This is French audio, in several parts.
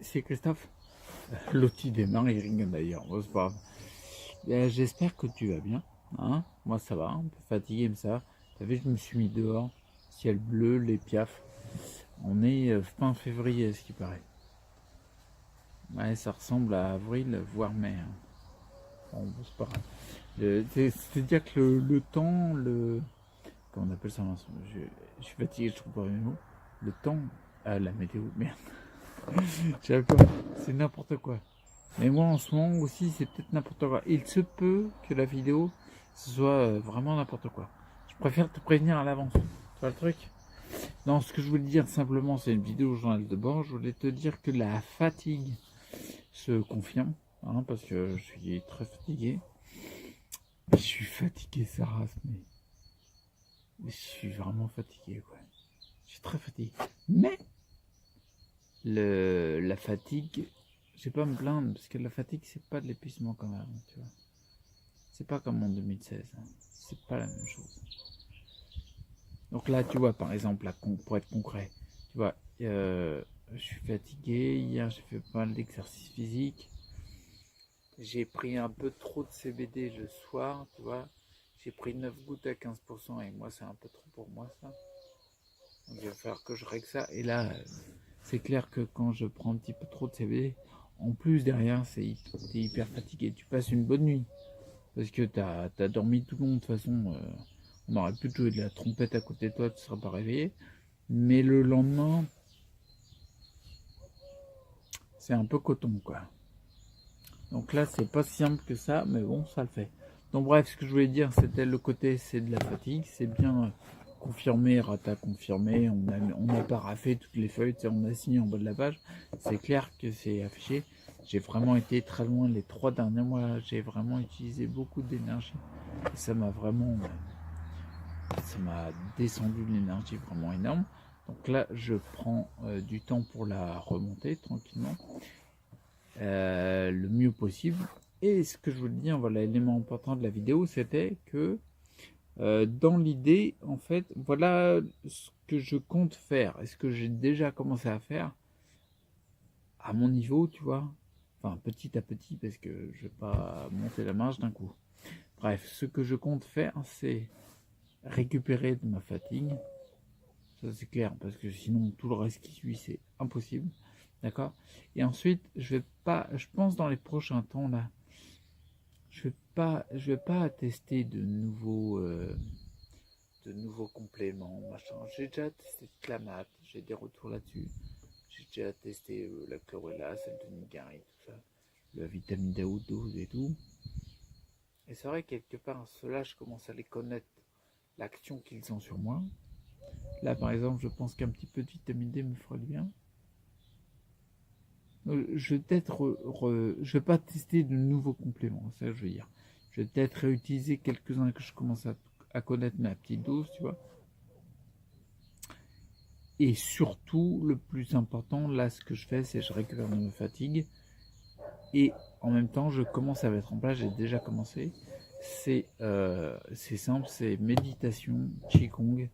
c'est Christophe. L'autre il démarre, il rigole d'ailleurs. Bon, c'est pas grave. J'espère que tu vas bien. Hein, moi ça va, un peu fatigué mais ça. T'as vu, je me suis mis dehors. Ciel bleu, les piafs. On est fin février, ce qui paraît. Ouais, ça ressemble à avril, voire mai. Hein. Bon, c'est pas grave. C'est-à-dire que le temps, comment on appelle ça? Je suis fatigué, je trouve pas mes mots. Le temps, la météo, merde. C'est n'importe quoi. Mais moi en ce moment aussi c'est peut-être n'importe quoi. Il se peut que la vidéo ce soit vraiment n'importe quoi. Je préfère te prévenir à l'avance. Tu vois le truc? Non, ce que je voulais dire simplement, c'est une vidéo au journal de bord. Je voulais te dire que la fatigue se confirme, hein, parce que je suis très fatigué. Je suis fatigué, ça rase, mais je suis vraiment fatigué, quoi. Je suis très fatigué. Mais la fatigue, je vais pas me plaindre, parce que la fatigue, c'est pas de l'épuisement comme avant, tu vois. C'est pas comme en 2016, hein. C'est pas la même chose. Donc là, tu vois, par exemple, là, pour être concret, tu vois, je suis fatigué, hier j'ai fait pas mal d'exercices physiques, j'ai pris un peu trop de CBD le soir, tu vois, j'ai pris 9 gouttes à 15%, et moi c'est un peu trop pour moi ça. Donc il va falloir que je règle ça, et là, c'est clair que quand je prends un petit peu trop de CBD, en plus derrière, t'es hyper fatigué, tu passes une bonne nuit, parce que t'as dormi tout le long, de toute façon, on aurait pu te jouer de la trompette à côté de toi, tu ne seras pas réveillé. Mais le lendemain, c'est un peu coton, quoi. Donc là, c'est pas si simple que ça, mais bon, ça le fait. Donc bref, ce que je voulais dire, c'était le côté, c'est de la fatigue, c'est bien confirmé, Rata confirmé, on a paraffé toutes les feuilles, on a signé en bas de la page. C'est clair que c'est affiché. J'ai vraiment été très loin les 3 derniers mois, j'ai vraiment utilisé beaucoup d'énergie. Ça m'a vraiment, ça m'a descendu de l'énergie vraiment énorme. Donc là, je prends du temps pour la remonter tranquillement, le mieux possible. Et ce que je voulais dire, voilà, l'élément important de la vidéo, c'était que dans l'idée, en fait, voilà ce que je compte faire et ce que j'ai déjà commencé à faire à mon niveau, tu vois. Enfin, petit à petit, parce que je vais pas monter la marge d'un coup. Bref, ce que je compte faire, c'est récupérer de ma fatigue. Ça c'est clair, parce que sinon tout le reste qui suit c'est impossible. D'accord. Et ensuite, je pense dans les prochains temps là, je vais pas tester de nouveaux compléments, machin. J'ai déjà testé Clamat, j'ai des retours là-dessus. J'ai déjà testé la chlorella, celle de Nigari, tout ça, la vitamine D12 et tout. Et c'est vrai quelque part, ceux-là, je commence à les connaître, l'action qu'ils ont sur moi. Là, par exemple, je pense qu'un petit peu de vitamine D me ferait du bien. Je vais peut-être, je vais pas tester de nouveaux compléments, c'est ça que je veux dire. Je vais peut-être réutiliser quelques-uns que je commence à connaître, mais à petite dose, tu vois. Et surtout, le plus important, là, ce que je fais, c'est que je récupère de ma fatigue. Et en même temps, je commence à mettre en place, j'ai déjà commencé. C'est simple, c'est méditation, qigong,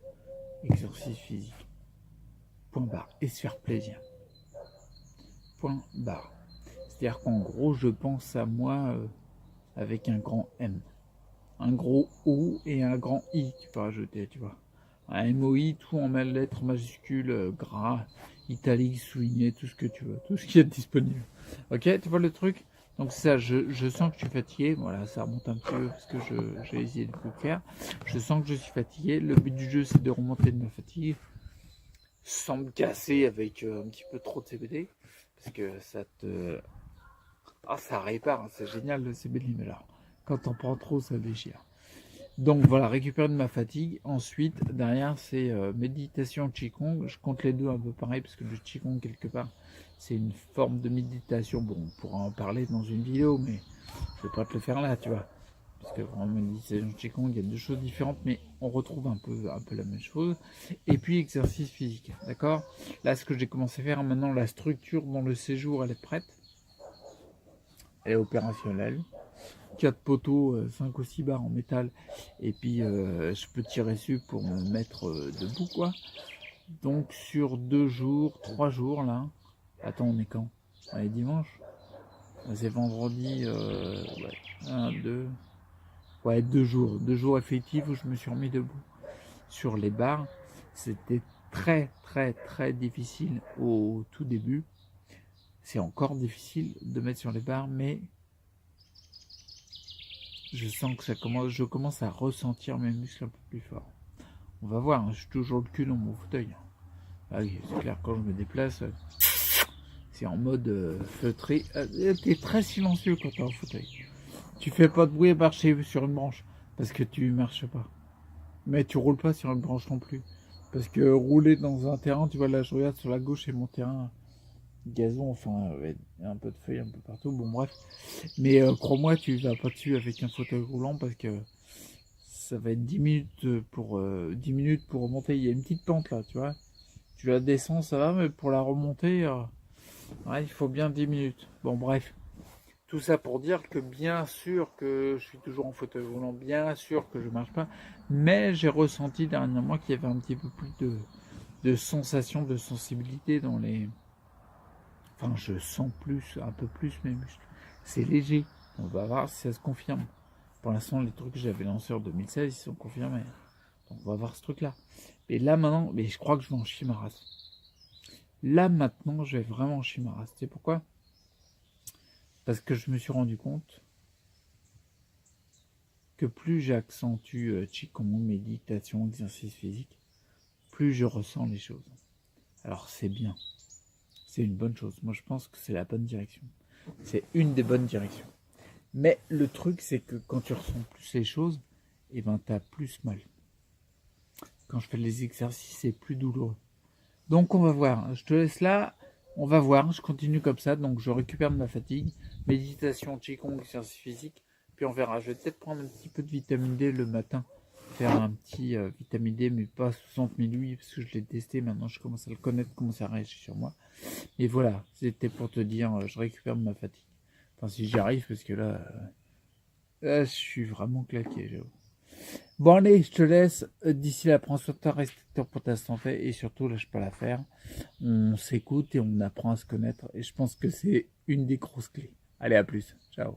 exercice physique. Point barre. Et se faire plaisir. Point barre. C'est-à-dire qu'en gros, je pense à moi avec un grand M. Un gros O et un grand I, tu peux rajouter, tu vois. Un MOI, tout en lettres majuscules, gras, italique, souligné, tout ce que tu veux, tout ce qui est disponible. Ok, tu vois le truc? Donc c'est ça, je sens que je suis fatigué, voilà, ça remonte un petit peu parce que j'ai essayé de tout faire. Je sens que je suis fatigué, le but du jeu c'est de remonter de ma fatigue, sans me casser avec un petit peu trop de CBD, parce que ça te... Ah, ça répare, hein, c'est génial le CBD, mais là, quand t'en prends trop, ça déchire. Donc voilà, récupérer de ma fatigue. Ensuite, derrière, c'est méditation, qigong. Je compte les deux un peu pareil, parce que le qigong, quelque part, c'est une forme de méditation. Bon, on pourra en parler dans une vidéo, mais je vais pas te le faire là, tu vois. Parce que en méditation, qigong, il y a deux choses différentes, mais on retrouve un peu la même chose. Et puis, exercice physique, d'accord? Là, ce que j'ai commencé à faire, maintenant, la structure dans le séjour, elle est prête. Elle est opérationnelle. 4 poteaux, 5 ou 6 barres en métal, et puis je peux tirer dessus pour me mettre debout, quoi. Donc sur 2 jours, 3 jours là, attends, on est quand? On est dimanche. C'est vendredi, ouais, 1, 2, ouais, 2 jours. 2 jours effectifs où je me suis remis debout. Sur les barres, c'était très très très difficile au tout début. C'est encore difficile de mettre sur les barres, mais je sens que je commence à ressentir mes muscles un peu plus fort. On va voir, hein, je suis toujours le cul dans mon fauteuil. Ah oui, c'est clair, quand je me déplace, c'est en mode feutré. T'es très silencieux quand t'es en fauteuil. Tu fais pas de bruit à marcher sur une branche, parce que tu marches pas. Mais tu roules pas sur une branche non plus. Parce que rouler dans un terrain, tu vois, là je regarde sur la gauche, c'est mon terrain gazon, enfin, un peu de feuilles un peu partout, bon bref. Mais crois-moi, tu vas pas dessus avec un fauteuil roulant parce que ça va être 10 minutes pour 10 minutes pour remonter. Il y a une petite pente là, tu vois. Tu la descends, ça va, mais pour la remonter, ouais, il faut bien 10 minutes. Bon bref. Tout ça pour dire que bien sûr que je suis toujours en fauteuil roulant, bien sûr que je marche pas, mais j'ai ressenti dernièrement qu'il y avait un petit peu plus de sensation, de sensibilité dans les... Enfin, je sens plus, un peu plus mes muscles. C'est léger. On va voir si ça se confirme. Pour l'instant, les trucs que j'avais lancés en 2016, ils sont confirmés. Donc, on va voir ce truc-là. Et là, maintenant, mais je crois que je vais en chier ma race. Là, maintenant, je vais vraiment en chier ma race. Tu sais pourquoi? Parce que je me suis rendu compte que plus j'accentue Qigong, méditation, exercice physique, plus je ressens les choses. Alors, c'est bien. C'est une bonne chose. Moi, je pense que c'est la bonne direction. C'est une des bonnes directions. Mais le truc, c'est que quand tu ressens plus les choses, et ben t'as plus mal. Quand je fais les exercices, c'est plus douloureux. Donc on va voir. Je te laisse là. On va voir. Je continue comme ça. Donc je récupère de ma fatigue. Méditation, Qigong, exercice physique. Puis on verra. Je vais peut-être prendre un petit peu de vitamine D le matin. Faire un petit vitamine D, mais pas 60 000 UI, parce que je l'ai testé. Maintenant, je commence à le connaître, comment ça réagit sur moi. Et voilà. C'était pour te dire, je récupère de ma fatigue. Enfin, si j'y arrive, parce que là, je suis vraiment claqué, j'avoue. Bon, allez, je te laisse. D'ici là, prends soin de toi, reste pour ta santé et surtout, lâche pas l'affaire. On s'écoute et on apprend à se connaître. Et je pense que c'est une des grosses clés. Allez, à plus. Ciao.